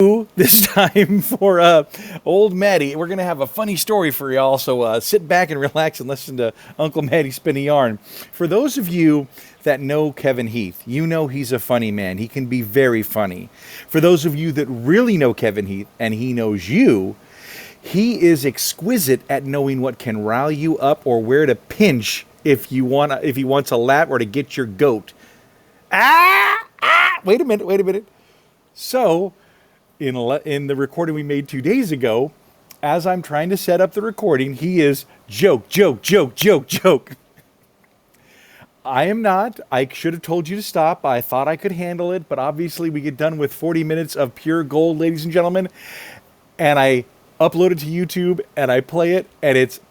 This time for old Maddie. We're gonna have a funny story for y'all, so sit back and relax and listen to Uncle Maddie spin a yarn. For those of you that know Kevin Heath, you know he's a funny man. He can be very funny. For those of you that really know Kevin Heath and he knows you, he is exquisite at knowing what can rile you up or where to pinch if he wants a lap or to get your goat. Wait a minute. So, in the recording we made 2 days ago, as I'm trying to set up the recording, he is joke. I am not. I should have told you to stop. I thought I could handle it, but obviously we get done with 40 minutes of pure gold, ladies and gentlemen, and I upload it to YouTube, and I play it, and it's,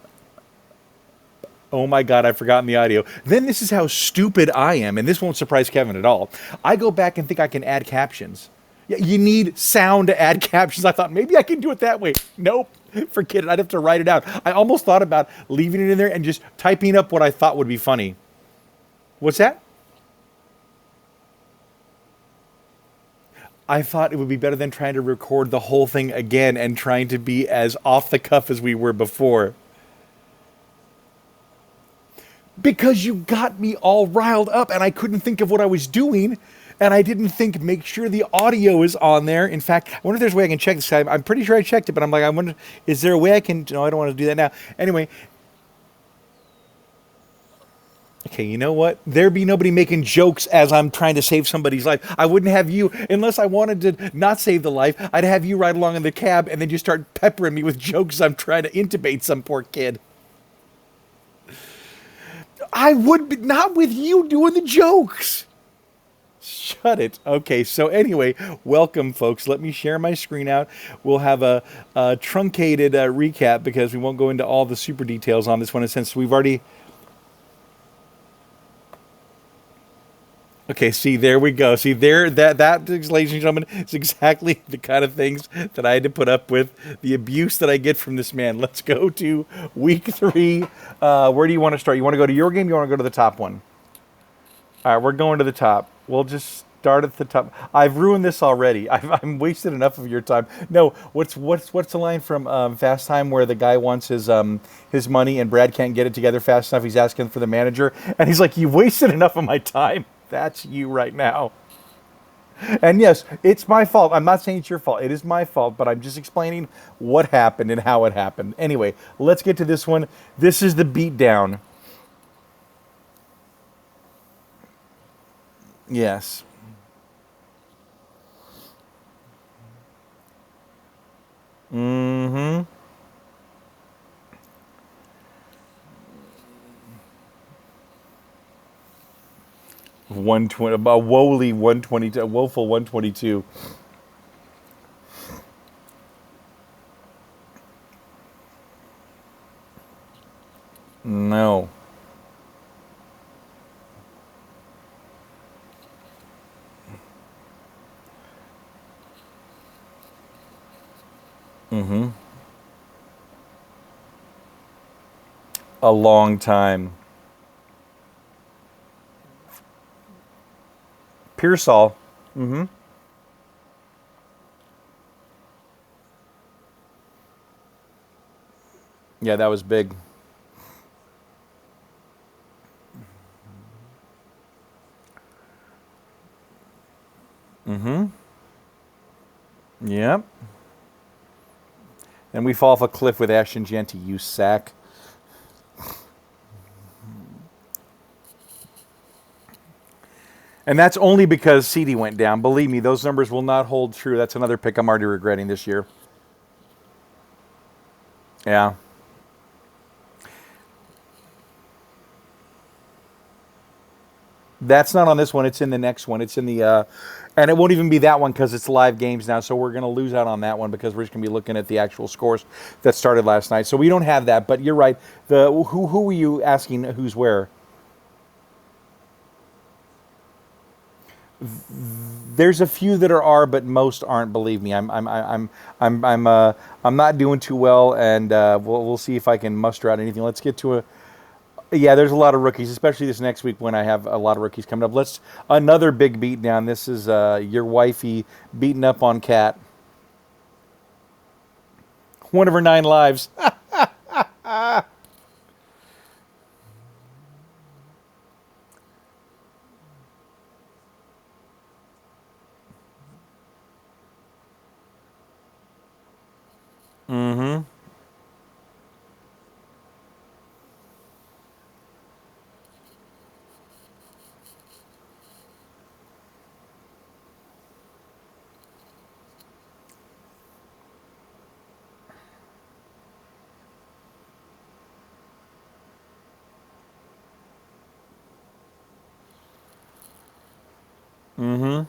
oh my God, I've forgotten the audio. Then this is how stupid I am, and this won't surprise Kevin at all. I go back and think I can add captions. Yeah, you need sound to add captions. I thought maybe I can do it that way. Nope, forget it. I'd have to write it out. I almost thought about leaving it in there and just typing up what I thought would be funny. What's that? I thought it would be better than trying to record the whole thing again and trying to be as off the cuff as we were before. Because you got me all riled up and I couldn't think of what I was doing. And I didn't think, make sure the audio is on there. In fact, I wonder if there's a way I can check this. I'm pretty sure I checked it, but I'm like, I wonder, is there a way I can, no, I don't want to do that now. Anyway. Okay, you know what? There'd be nobody making jokes as I'm trying to save somebody's life. I wouldn't have you, unless I wanted to not save the life, I'd have you ride along in the cab and then just start peppering me with jokes. I'm trying to intubate some poor kid. I would be, not with you doing the jokes. Shut it. Okay, so anyway, welcome, folks. Let me share my screen out. We'll have a truncated recap because we won't go into all the super details on this one, since we've already... Okay, see, there we go. See, there, that, ladies and gentlemen, is exactly the kind of things that I had to put up with, the abuse that I get from this man. Let's go to week 3. Where do you want to start? You want to go to your game? You want to go to the top one? All right, we're going to the top. We'll just start at the top. I've ruined this already. I'm wasted enough of your time. No, what's the line from Fast Time where the guy wants his money and Brad can't get it together fast enough? He's asking for the manager, and he's like, "You've wasted enough of my time." That's you right now. And yes, it's my fault. I'm not saying it's your fault. It is my fault, but I'm just explaining what happened and how it happened. Anyway, let's get to this one. This is the beatdown. Yes. Mm-hmm. 120, about woefully 122, woeful 122. No. Mm-hmm. A long time. Pearsall. Mm-hmm. Yeah, that was big. Mm-hmm. Yep. And we fall off a cliff with Ashton Genty, you sack. And that's only because CD went down. Believe me, those numbers will not hold true. That's another pick I'm already regretting this year. Yeah. That's not on this one. It's in the next one. It's in the, and it won't even be that one because it's live games now. So we're going to lose out on that one because we're just going to be looking at the actual scores that started last night. So we don't have that. But you're right. Who were you asking? Who's where? There's a few that are, but most aren't. Believe me, I'm not doing too well, and we'll see if I can muster out anything. Let's get to a. Yeah, there's a lot of rookies, especially this next week when I have a lot of rookies coming up. Another big beat down. This is your wifey beating up on Cat. One of her 9 lives. Mm-hmm. Mm-hmm.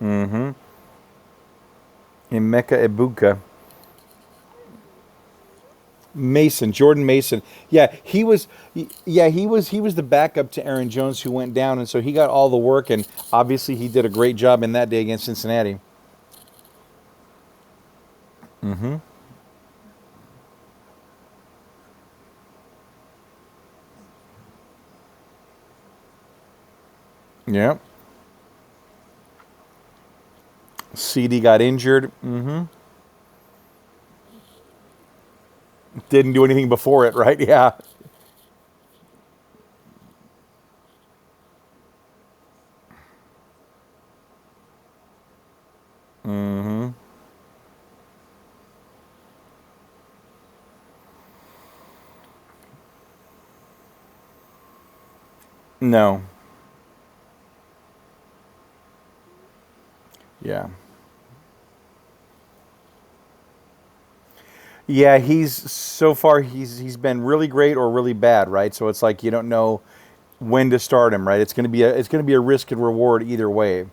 Mm-hmm. Emeka Ebuka. Mason, Jordan Mason. Yeah, he was. Yeah, he was the backup to Aaron Jones, who went down, and so he got all the work. And obviously, he did a great job in that day against Cincinnati. Mm-hmm. Yeah. CD got injured. Mm-hmm. Didn't do anything before it, right? Yeah. Mm-hmm. No. Yeah. Yeah, he's so far he's been really great or really bad, right? So it's like you don't know when to start him, right? It's gonna be a risk and reward either way.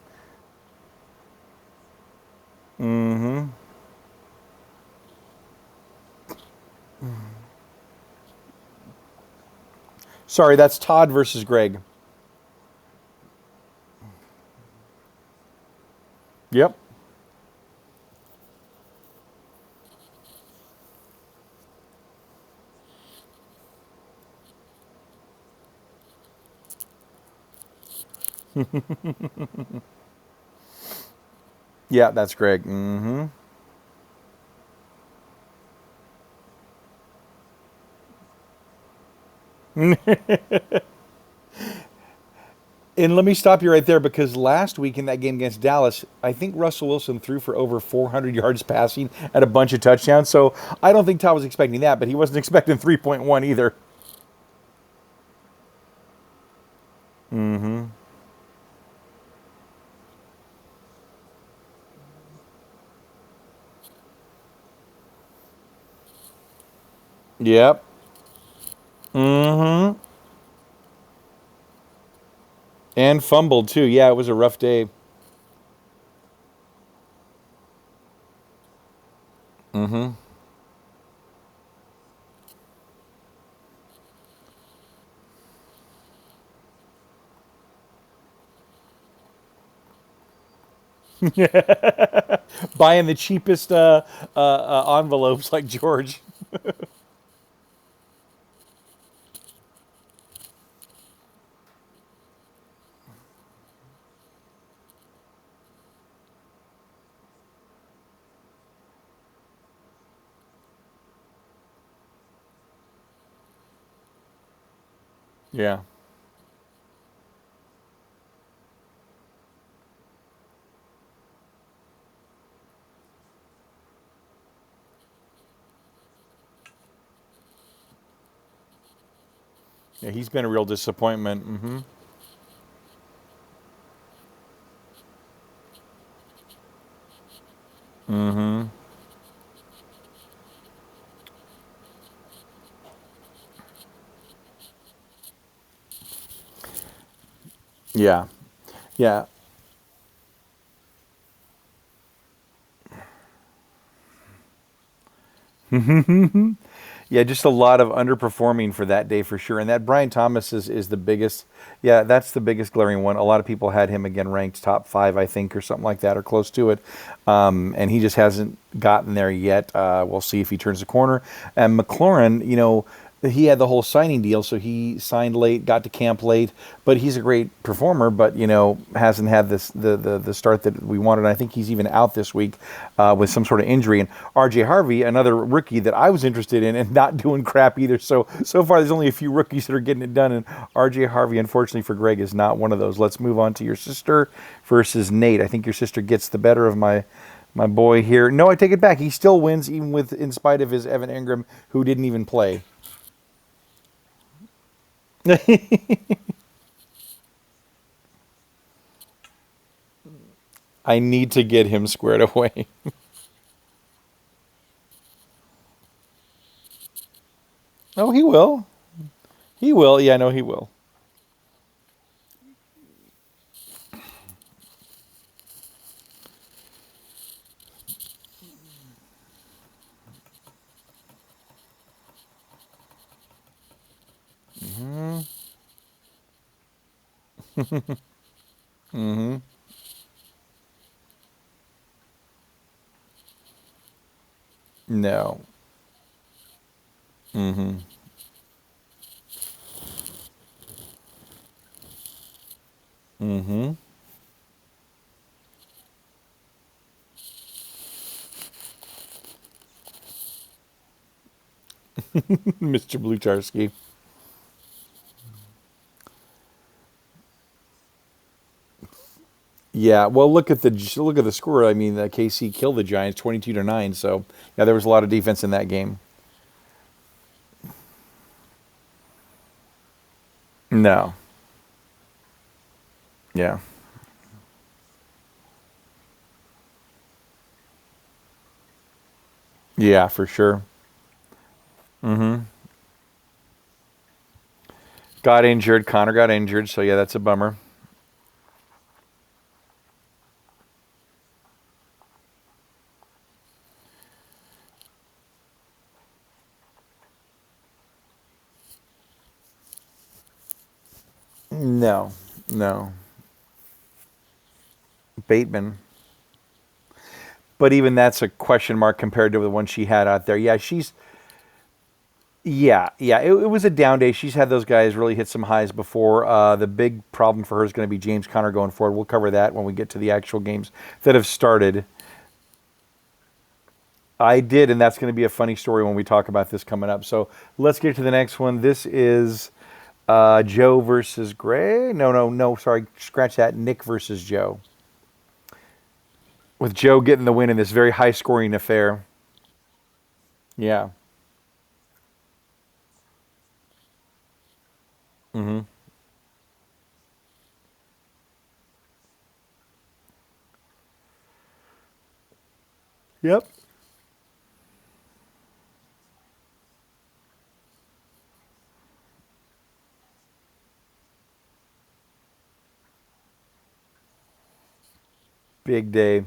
Mm-hmm. Sorry, that's Todd versus Greg. Yep. Yeah, that's Greg. Mm-hmm. And let me stop you right there because last week in that game against Dallas, I think Russell Wilson threw for over 400 yards passing and a bunch of touchdowns. So I don't think Todd was expecting that, but he wasn't expecting 3.1 either. Mm-hmm. Yep. Mm-hmm. And fumbled too. Yeah, it was a rough day. Mm-hmm. Buying the cheapest envelopes like George. Yeah. Yeah, he's been a real disappointment. Mm-hmm. Mm-hmm. Yeah. Yeah. Yeah, just a lot of underperforming for that day for sure. And that Brian Thomas is the biggest. Yeah, that's the biggest glaring one. A lot of people had him again ranked top 5, I think, or something like that, or close to it. And he just hasn't gotten there yet. We'll see if he turns the corner. And McLaurin, he had the whole signing deal, so he signed late, got to camp late. But he's a great performer, but hasn't had the start that we wanted. And I think he's even out this week with some sort of injury. And R.J. Harvey, another rookie that I was interested in, and not doing crap either. So far, there's only a few rookies that are getting it done, and R.J. Harvey, unfortunately for Greg, is not one of those. Let's move on to your sister versus Nate. I think your sister gets the better of my boy here. No, I take it back. He still wins, even in spite of his Evan Ingram, who didn't even play. I need to get him squared away. Oh, he will. He will. Yeah, no, he will. No. Mr. Blucharski. Yeah, well, look at the score. I mean, KC killed the Giants 22-9. So yeah, there was a lot of defense in that game. No. Yeah. Yeah, for sure. Got injured. Connor got injured. So yeah, that's a bummer. No. No. Bateman. But even that's a question mark compared to the one she had out there. Yeah. It was a down day. She's had those guys really hit some highs before. The big problem for her is going to be James Conner going forward. We'll cover that when we get to the actual games that have started. I did, and that's going to be a funny story when we talk about this coming up. So let's get to the next one. This is Joe versus Gray. No. Sorry, scratch that. Nick versus Joe. With Joe getting the win in this very high-scoring affair. Yeah. Yep. Big day.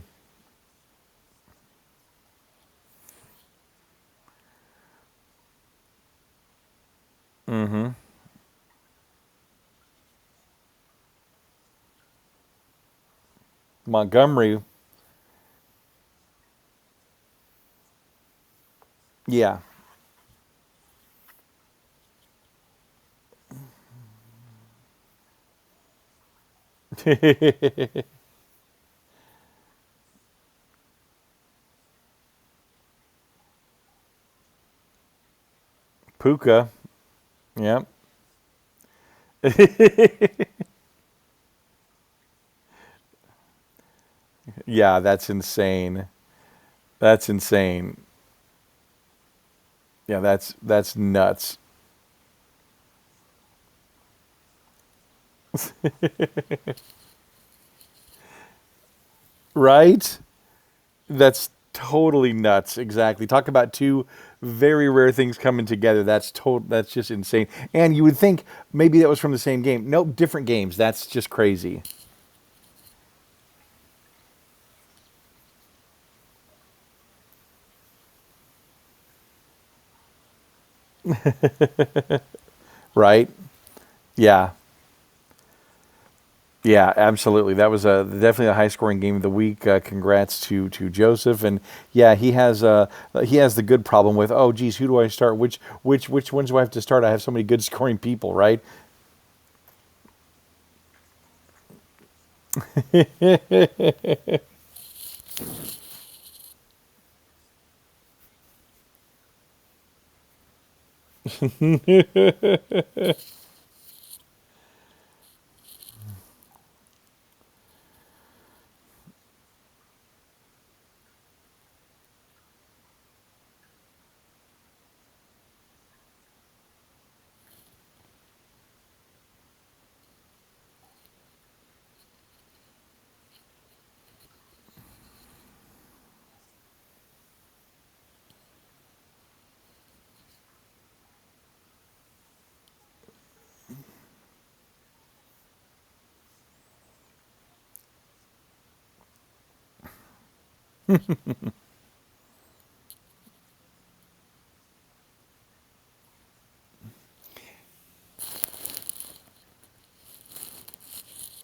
Montgomery. Yeah. Puka. Yep. Yeah, that's insane. That's insane. Yeah, that's nuts. Right? That's totally nuts. Exactly. Talk about two very rare things coming together. That's just insane. And you would think maybe that was from the same game. Nope, different games. That's just crazy. Right? Yeah. Yeah, absolutely. That was definitely a high scoring game of the week. Congrats to Joseph, and yeah, he has the good problem with, oh geez, who do I start? Which ones do I have to start? I have so many good scoring people, right?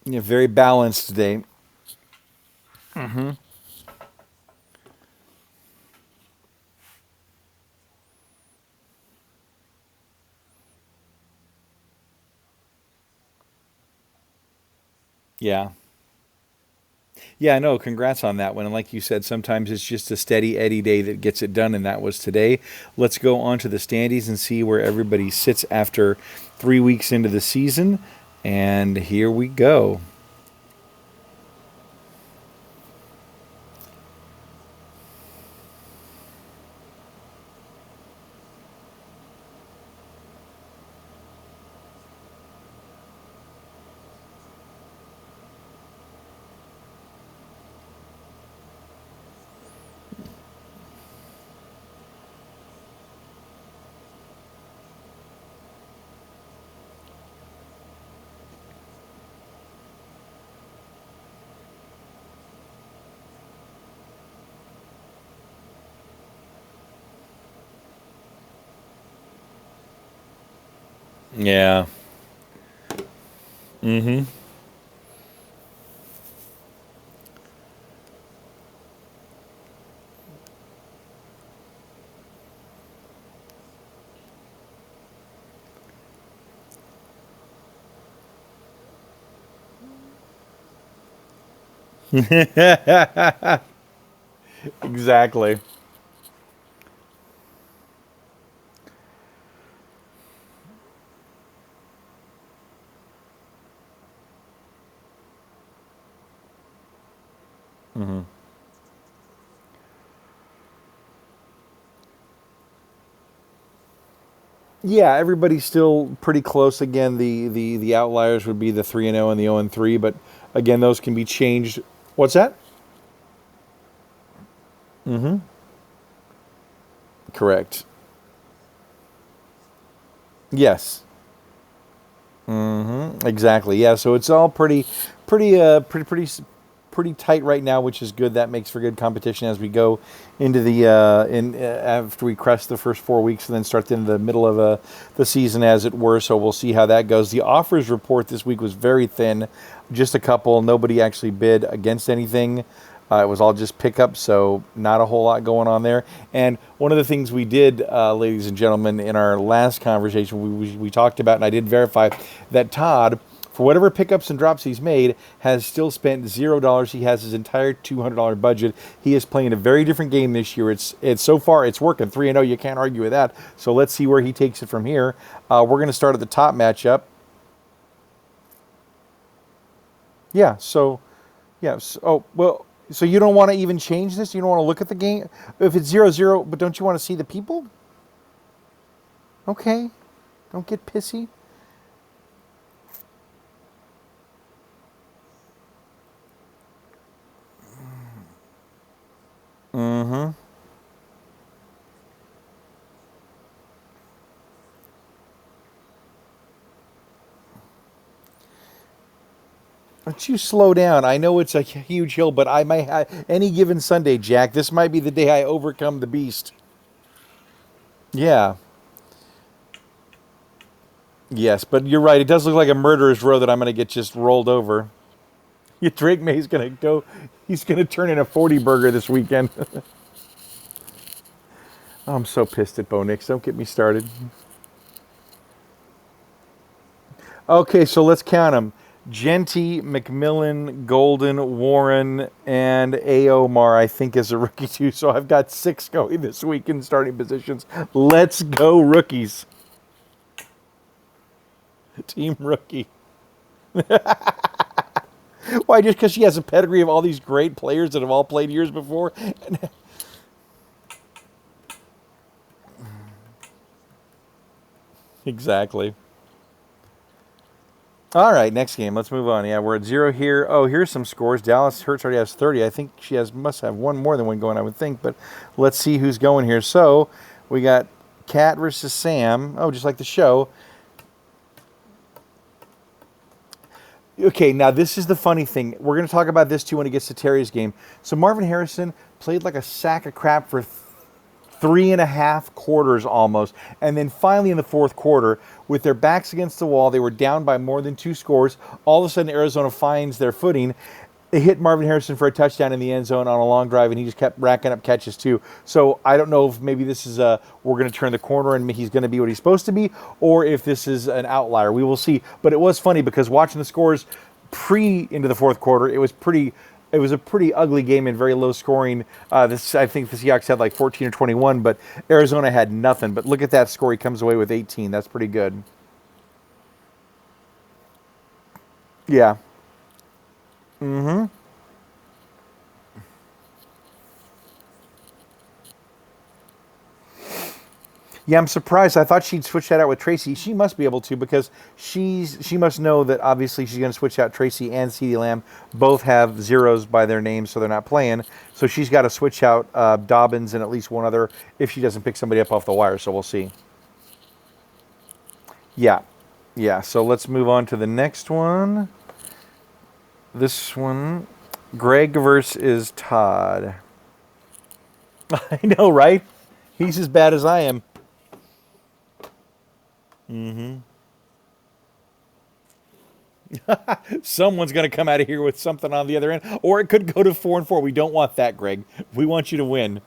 Yeah, very balanced today. Yeah. Yeah, no, congrats on that one. And like you said, sometimes it's just a steady Eddie day that gets it done, and that was today. Let's go on to the standings and see where everybody sits after 3 weeks into the season. And here we go. Yeah. Mm-hmm. Exactly. Mm-hmm. Yeah, everybody's still pretty close. Again, the outliers would be the 3-0 and the 0-3, but again, those can be changed. What's that? Mm-hmm. Correct. Yes. Exactly. Yeah. So it's all pretty tight right now, which is good. That makes for good competition as we go into the in after we crest the first 4 weeks and then start in the middle of the season, as it were. So we'll see how that goes. The offers report this week was very thin, just a couple. Nobody actually bid against anything. It was all just pickup, so not a whole lot going on there. And one of the things we did, ladies and gentlemen, in our last conversation, we talked about, and I did verify that Todd, for whatever pickups and drops he's made, has still spent $0. He has his entire $200 budget. He is playing a very different game this year. It's so far it's working 3-0. You can't argue with that. So let's see where he takes it from here. We're going to start at the top matchup. Yeah. So yeah. So, oh well. So you don't want to even change this? You don't want to look at the game if it's 0-0, but don't you want to see the people? Okay. Don't get pissy. Mm-hmm. Don't you slow down? I know it's a huge hill, but I might have any given Sunday, Jack. This might be the day I overcome the beast. Yeah. Yes, but you're right. It does look like a murderer's row that I'm going to get just rolled over. Yeah, Drake May's gonna go. He's gonna turn in a 40 burger this weekend. I'm so pissed at Bo Nix. Don't get me started. Okay, so let's count them. Genty, McMillan, Golden, Warren, and Aomar, I think, is a rookie too. So I've got 6 going this week in starting positions. Let's go, rookies. Team rookie. Why? Just because she has a pedigree of all these great players that have all played years before? Exactly. All right, next game. Let's move on. Yeah, we're at 0 here. Oh, here's some scores. Dallas Hurts already has 30. I think she must have one more than one going, I would think. But let's see who's going here. So we got Kat versus Sam. Oh, just like the show. Okay, now this is the funny thing. We're going to talk about this too when it gets to Terry's game. So Marvin Harrison played like a sack of crap for 3.5 quarters almost. And then finally in the fourth quarter, with their backs against the wall, they were down by more than 2 scores. All of a sudden, Arizona finds their footing. They hit Marvin Harrison for a touchdown in the end zone on a long drive, and he just kept racking up catches too. So I don't know if maybe this is we're going to turn the corner and he's going to be what he's supposed to be, or if this is an outlier. We will see. But it was funny because watching the scores into the fourth quarter, it was a pretty ugly game and very low scoring. I think the Seahawks had like 14 or 21, but Arizona had nothing. But look at that score. He comes away with 18. That's pretty good. Yeah. Yeah, I'm surprised. I thought she'd switch that out with Tracy. She must be able to because she must know that obviously she's going to switch out Tracy and CeeDee Lamb. Both have zeros by their names, so they're not playing. So she's got to switch out Dobbins and at least one other if she doesn't pick somebody up off the wire. So we'll see. Yeah, yeah. So let's move on to the next one. This one, Greg versus Todd. I know, right? He's as bad as I am. Someone's going to come out of here with something on the other end, or it could go to 4-4. We don't want that, Greg. We want you to win.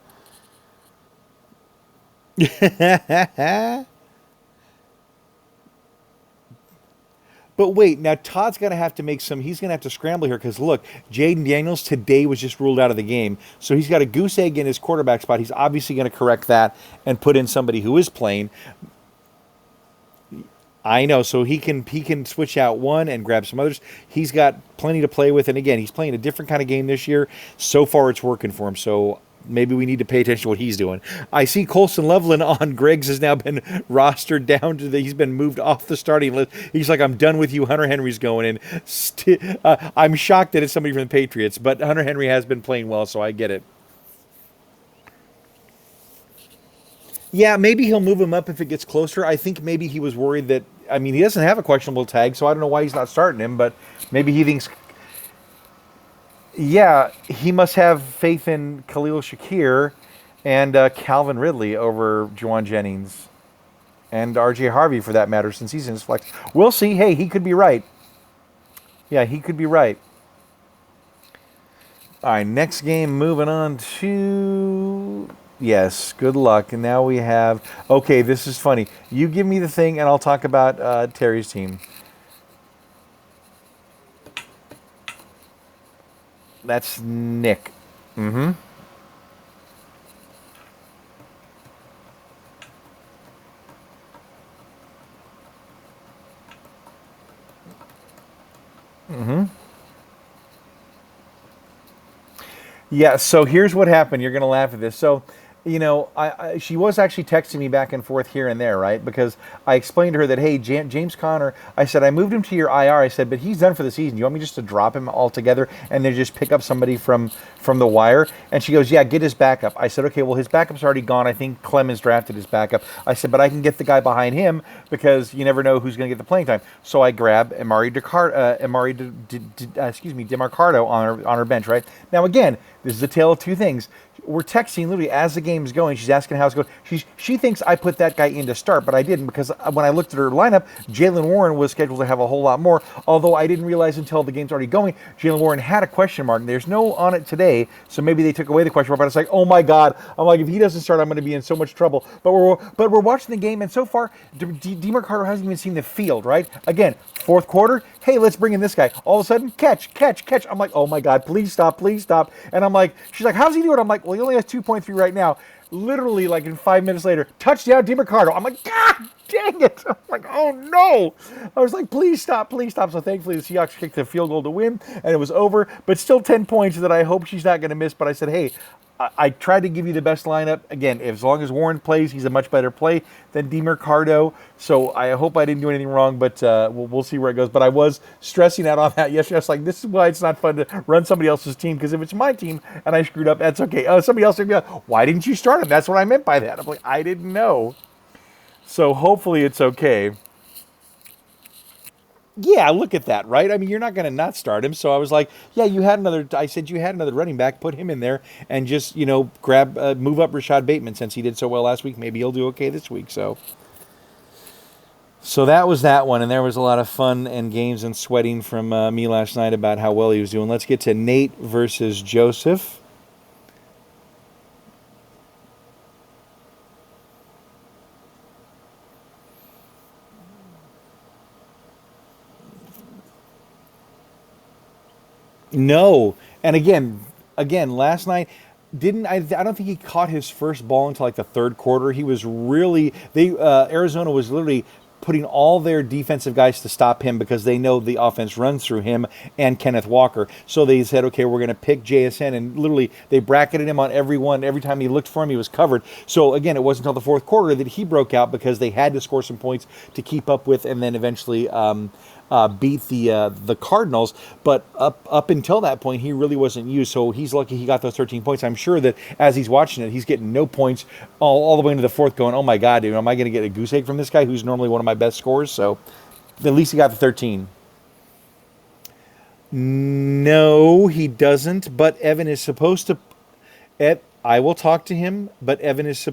But wait, now Todd's going to have to make some. He's going to have to scramble here because look, Jaden Daniels today was just ruled out of the game, so he's got a goose egg in his quarterback spot. He's obviously going to correct that and put in somebody who is playing. I know, so he can switch out one and grab some others. He's got plenty to play with, and again, he's playing a different kind of game this year. So far, it's working for him. So maybe we need to pay attention to what he's doing. I see Colson Loveland on Greg's has now been rostered down to he's been moved off the starting list. He's like, I'm done with you. Hunter Henry's going in. I'm shocked that it's somebody from the Patriots, but Hunter Henry has been playing well, so I get it. Yeah, maybe he'll move him up if it gets closer. I think maybe he was worried that, I mean, he doesn't have a questionable tag, so I don't know why he's not starting him, but maybe he thinks, yeah, he must have faith in Khalil Shakir and Calvin Ridley over Juwan Jennings and R.J. Harvey, for that matter, since he's in his flex. We'll see. Hey, he could be right. Yeah, he could be right. All right, next game, moving on to... Yes, good luck. And now we have... Okay, this is funny. You give me the thing, and I'll talk about Terry's team. That's Nick. Mm-hmm. Mm-hmm. Yeah, so here's what happened. You're going to laugh at this. So, you know, she was actually texting me back and forth here and there, right? Because I explained to her that, hey, James Conner, I said, I moved him to your IR. I said, but he's done for the season. You want me just to drop him altogether and then just pick up somebody from the wire? And she goes, yeah, get his backup. I said, okay, well, his backup's already gone. I think Clemens drafted his backup. I said, but I can get the guy behind him because you never know who's going to get the playing time. So I grab Demarcado on her bench, right? Now, again, this is a tale of two things. we're texting literally as the game's going. She's asking how it's going. She thinks I put that guy in to start, but I didn't, because when I looked at her lineup, Jalen Warren was scheduled to have a whole lot more. Although I didn't realize until the game's already going, Jalen Warren had a question mark. There's no on it today, so maybe they took away the question mark. But it's like, oh my God, I'm like, if he doesn't start, I'm going to be in so much trouble. But we're watching the game, and so far, DeMarcado hasn't even seen the field. Right? Again, fourth quarter. Hey, let's bring in this guy. All of a sudden, catch. I'm like, oh my God, please stop. And I'm like, she's like, how's he doing? I'm like, well, he only has 2.3 right now. Literally, like in 5 minutes later, touchdown, DeMarcado. I'm like, God dang it. I'm like, oh no. I was like, please stop. So thankfully, the Seahawks kicked the field goal to win, and it was over. But still 10 points that I hope she's not going to miss. But I said, hey, I tried to give you the best lineup. Again, as long as Warren plays, he's a much better play than DeMarcado. So I hope I didn't do anything wrong, but we'll see where it goes. But I was stressing out on that yesterday. I was like, this is why it's not fun to run somebody else's team, because if it's my team and I screwed up, that's okay. Somebody else would be like, why didn't you start him? That's what I meant by that. I'm like, I didn't know. So hopefully it's okay. Yeah, look at that, right? I mean, you're not going to not start him. So I was like, yeah, I said you had another running back, put him in there and just, move up Rashad Bateman since he did so well last week. Maybe he'll do okay this week. So that was that one. And there was a lot of fun and games and sweating from me last night about how well he was doing. Let's get to Nate versus Joseph. No. And again, last night I don't think he caught his first ball until like the third quarter. He was really Arizona was literally putting all their defensive guys to stop him because they know the offense runs through him and Kenneth Walker. So they said, okay, we're going to pick JSN, and literally they bracketed him on everyone. Every time he looked for him, he was covered. So again, it wasn't until the fourth quarter that he broke out because they had to score some points to keep up with, and then eventually beat the Cardinals. But up until that point, he really wasn't used. So he's lucky he got those 13 points. I'm sure that as he's watching it, he's getting no points all the way into the fourth going, oh my God, dude, am I going to get a goose egg from this guy who's normally one of my best scorers? So at least he got the 13. No, he doesn't. But Evan is supposed to. I will talk to him, but Evan is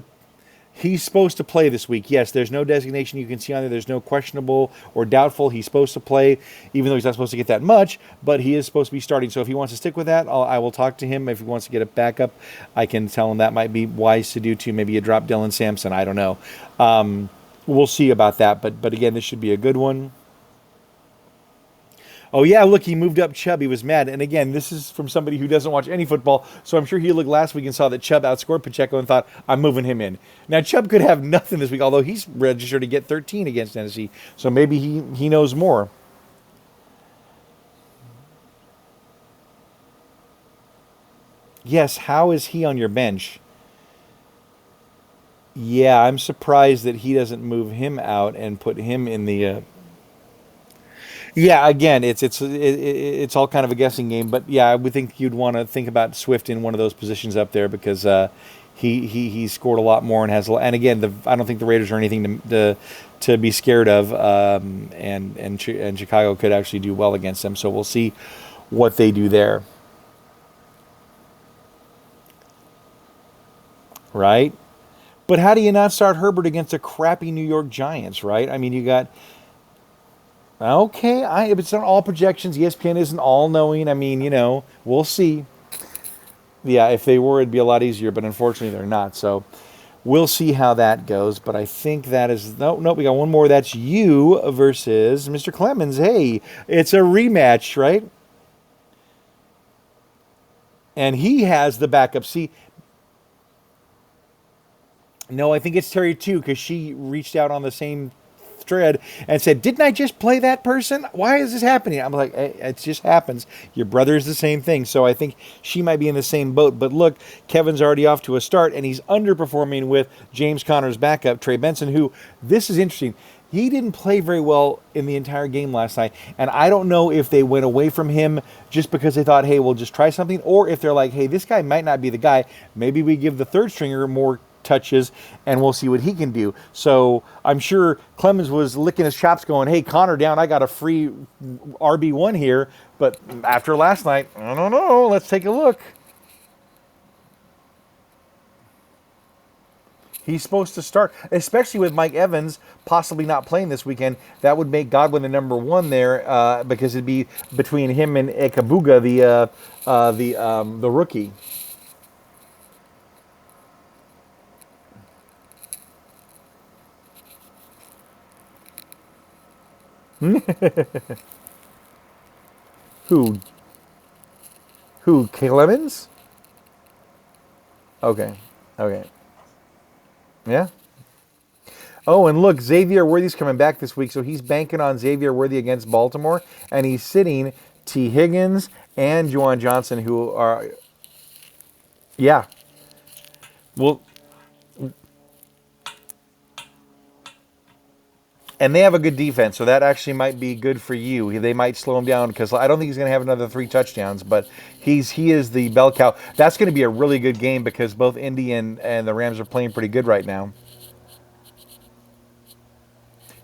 he's supposed to play this week. Yes, there's no designation you can see on there. There's no questionable or doubtful. He's supposed to play, even though he's not supposed to get that much, but he is supposed to be starting. So if he wants to stick with that, I will talk to him. If he wants to get a backup, I can tell him that might be wise to do too. Maybe you drop Dylan Sampson. I don't know. We'll see about that. But again, this should be a good one. Oh, yeah, look, he moved up Chubb. He was mad. And again, this is from somebody who doesn't watch any football, so I'm sure he looked last week and saw that Chubb outscored Pacheco and thought, I'm moving him in. Now, Chubb could have nothing this week, although he's registered to get 13 against Tennessee, so maybe he knows more. Yes, how is he on your bench? Yeah, I'm surprised that he doesn't move him out and put him in the... Yeah, again, it's all kind of a guessing game, but yeah, I would think you'd want to think about Swift in one of those positions up there because he scored a lot more and has and again, I don't think the Raiders are anything to be scared of, and Chicago could actually do well against them. So we'll see what they do there, right? But how do you not start Herbert against a crappy New York Giants, right? I mean, you got. Okay, if it's not all projections, ESPN isn't all-knowing. I mean, we'll see. Yeah, if they were, it'd be a lot easier, but unfortunately they're not. So we'll see how that goes. But I think that is... No, we got one more. That's you versus Mr. Clemens. Hey, it's a rematch, right? And he has the backup. See... No, I think it's Terry, too, because she reached out on the same... thread and said, didn't I just play that person? Why is this happening? I'm like, it just happens. Your brother is the same thing. So I think she might be in the same boat. But look, Kevin's already off to a start, and he's underperforming with James Conner's backup, Trey Benson, who, this is interesting. He didn't play very well in the entire game last night, and I don't know if they went away from him just because they thought, hey, we'll just try something, or if they're like, hey, this guy might not be the guy. Maybe we give the third stringer more touches and we'll see what he can do. So I'm sure Clemens was licking his chops going, hey, Connor down, I got a free RB1 here. But after last night, I don't know. Let's take a look. He's supposed to start, especially with Mike Evans possibly not playing this weekend. That would make Godwin the number one there because it'd be between him and Ekabuga, the rookie. Who? Who? Clemens? Okay. Okay. Yeah. Oh, and look, Xavier Worthy's coming back this week, so he's banking on Xavier Worthy against Baltimore, and he's sitting T. Higgins and Juwan Johnson, who are, yeah. Well, and they have a good defense, so that actually might be good for you. They might slow him down because I don't think he's going to have another 3 touchdowns, but he is the bell cow. That's going to be a really good game because both Indy and the Rams are playing pretty good right now.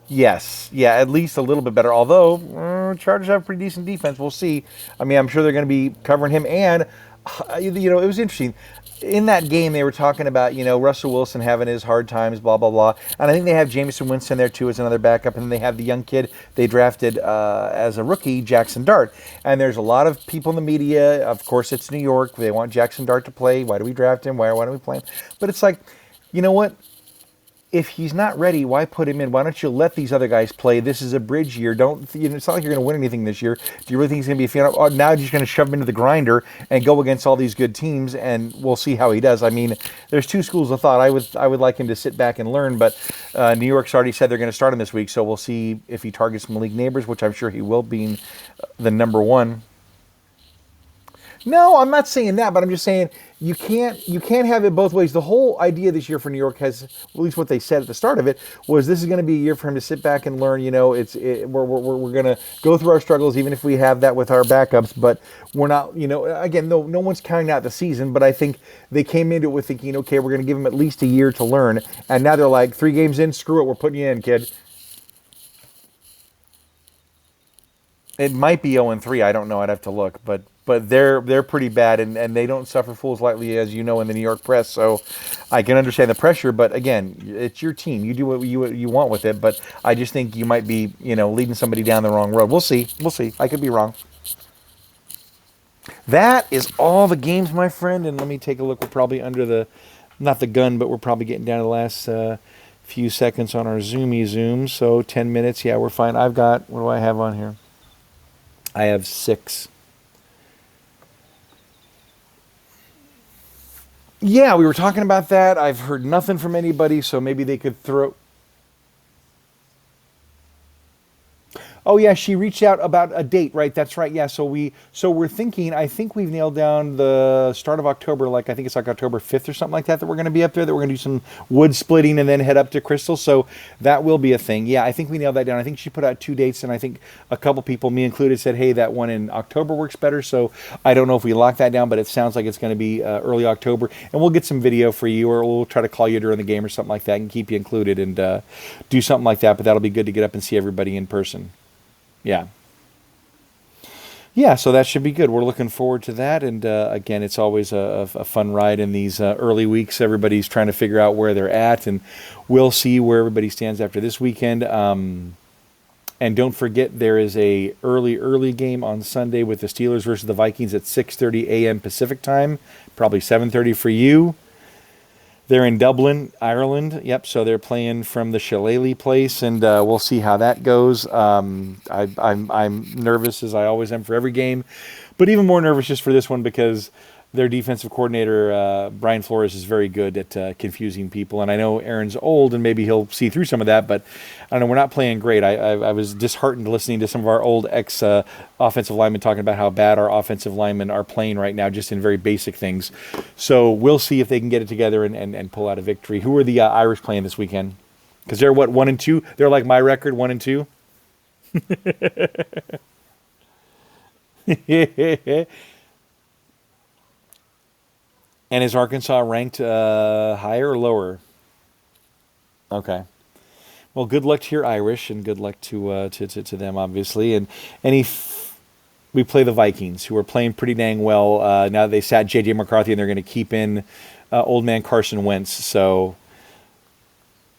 Yes, yeah, at least a little bit better. Although Chargers have a pretty decent defense, we'll see. I mean, I'm sure they're going to be covering him. And it was interesting. In that game, they were talking about Russell Wilson having his hard times, blah blah blah. And I think they have Jameson Winston there too as another backup, and then they have the young kid they drafted as a rookie, Jackson Dart. And there's a lot of people in the media. Of course, it's New York. They want Jackson Dart to play. Why do we draft him? Why don't we play him? But it's like, you know what? If he's not ready, why put him in? Why don't you let these other guys play? This is a bridge year. It's not like you're going to win anything this year. Do you really think he's going to be a fan? Oh, now you're just going to shove him into the grinder and go against all these good teams, and we'll see how he does. I mean, there's two schools of thought. I would like him to sit back and learn, but New York's already said they're going to start him this week, so we'll see if he targets Malik Neighbors, which I'm sure he will, being the number one. No, I'm not saying that, but I'm just saying you can't have it both ways. The whole idea this year for New York has, at least what they said at the start of it, was this is going to be a year for him to sit back and learn. We're going to go through our struggles, even if we have that with our backups. But we're not, again, no one's counting out the season. But I think they came into it with thinking, okay, we're going to give him at least a year to learn. And now they're like, 3 games in, screw it, we're putting you in, kid. It might be 0-3. I don't know. I'd have to look, but they're pretty bad, and they don't suffer fools lightly, as you know, in the New York press. So I can understand the pressure, but again, it's your team. You do what you want with it. But I just think you might be leading somebody down the wrong road. We'll see. We'll see. I could be wrong. That is all the games, my friend. And let me take a look. We're probably under not the gun, but we're probably getting down to the last few seconds on our Zoomy Zoom. So 10 minutes. Yeah, we're fine. What do I have on here? I have 6. Yeah, we were talking about that. I've heard nothing from anybody, so maybe they could throw. Oh yeah, she reached out about a date, right? That's right. Yeah, so we're thinking. I think we've nailed down the start of October. Like I think it's like October 5th or something like that. That we're going to be up there. That we're going to do some wood splitting and then head up to Crystal. So that will be a thing. Yeah, I think we nailed that down. I think she put out 2 dates, and I think a couple people, me included, said, "Hey, that one in October works better." So I don't know if we locked that down, but it sounds like it's going to be early October, and we'll get some video for you, or we'll try to call you during the game or something like that, and keep you included and do something like that. But that'll be good to get up and see everybody in person. Yeah. Yeah, so that should be good. We're looking forward to that. And again, it's always a fun ride in these early weeks. Everybody's trying to figure out where they're at, and we'll see where everybody stands after this weekend. And don't forget, there is a early game on Sunday with the Steelers versus the Vikings at 6:30 a.m. Pacific time, probably 7:30 for you. They're in Dublin, Ireland. Yep, so they're playing from the Shillelagh place, and we'll see how that goes. I'm nervous, as I always am for every game, but even more nervous just for this one because their defensive coordinator, Brian Flores, is very good at confusing people. And I know Aaron's old, and maybe he'll see through some of that, but I don't know, we're not playing great. I was disheartened listening to some of our old ex-offensive linemen talking about how bad our offensive linemen are playing right now, just in very basic things. So we'll see if they can get it together and pull out a victory. Who are the Irish playing this weekend? Because they're, 1-2? They're like my record, 1-2? And is Arkansas ranked higher or lower? Okay. Well, good luck to your Irish, and good luck to them, obviously. And we play the Vikings, who are playing pretty dang well. Now they sat J.J. McCarthy, and they're going to keep in old man Carson Wentz. So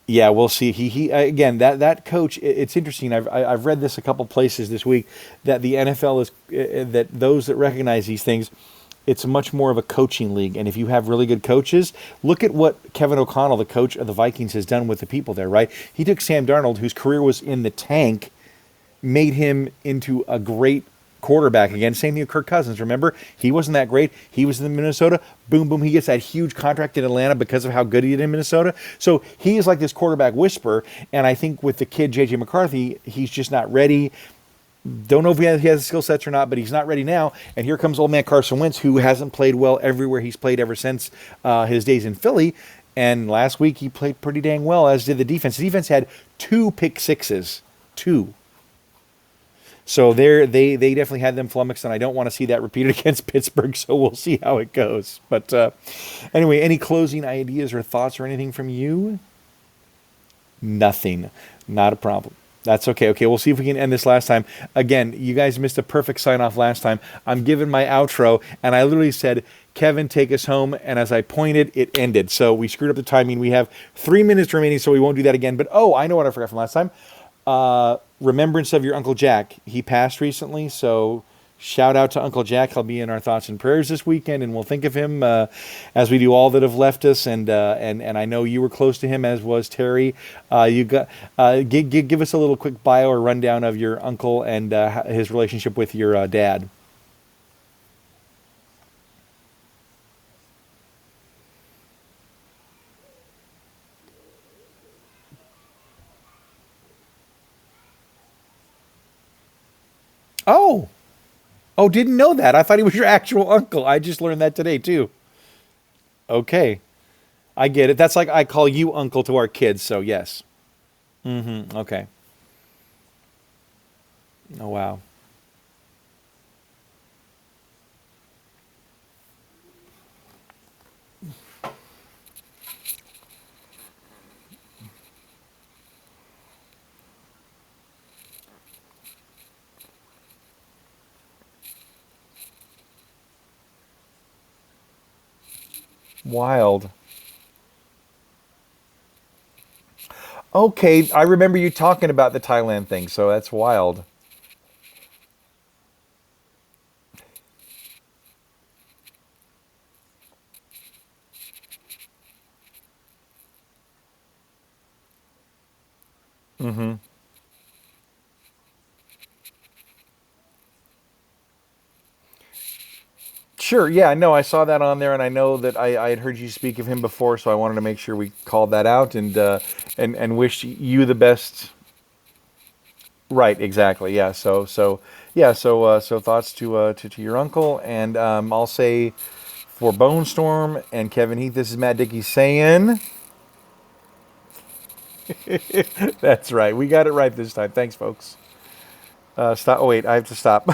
Yeah, we'll see. He again, that coach. It's interesting. I've read this a couple places this week that the NFL is that those that recognize these things, it's much more of a coaching league. And if you have really good coaches, look at what Kevin O'Connell, the coach of the Vikings, has done with the people there. Right? He took Sam Darnold, whose career was in the tank, made him into a great quarterback again. Same thing with Kirk Cousins. Remember, he wasn't that great. He was in Minnesota. Boom, boom. He gets that huge contract in Atlanta because of how good he did in Minnesota. So he is like this quarterback whisperer. And I think with the kid JJ McCarthy, he's just not ready. Don't know if he has the skill sets or not, but he's not ready now. And here comes old man Carson Wentz, who hasn't played well everywhere he's played ever since his days in Philly. And last week he played pretty dang well, as did the defense. The defense had 2 pick sixes. Two. So they definitely had them flummoxed, and I don't want to see that repeated against Pittsburgh. So we'll see how it goes. But anyway, any closing ideas or thoughts or anything from you? Nothing. Not a problem. That's okay. Okay, we'll see if we can end this last time. Again, you guys missed a perfect sign off last time. I'm giving my outro, and I literally said, Kevin, take us home. And as I pointed, it ended. So we screwed up the timing. We have 3 minutes remaining, so we won't do that again. But oh, I know what I forgot from last time. Remembrance of your Uncle Jack. He passed recently, so shout out to Uncle Jack. He'll be in our thoughts and prayers this weekend, and we'll think of him as we do all that have left us. And I know you were close to him, as was Terry. You got give us a little quick bio or rundown of your uncle and his relationship with your dad. Oh, oh, didn't know that. I thought he was your actual uncle. I just learned that today too. Okay, I get it. That's like I call you uncle to our kids. So yes. Okay. Oh wow. Wild. Okay, I remember you talking about the Thailand thing, so that's wild. Sure, yeah, no, I saw that on there, and I know that I had heard you speak of him before, so I wanted to make sure we called that out and wish you the best. Right, exactly, yeah. So thoughts to your uncle, and I'll say for BONESTORM and Kevin Heath, this is Matt Dickey saying that's right. We got it right this time. Thanks, folks. Stop. Oh wait, I have to stop.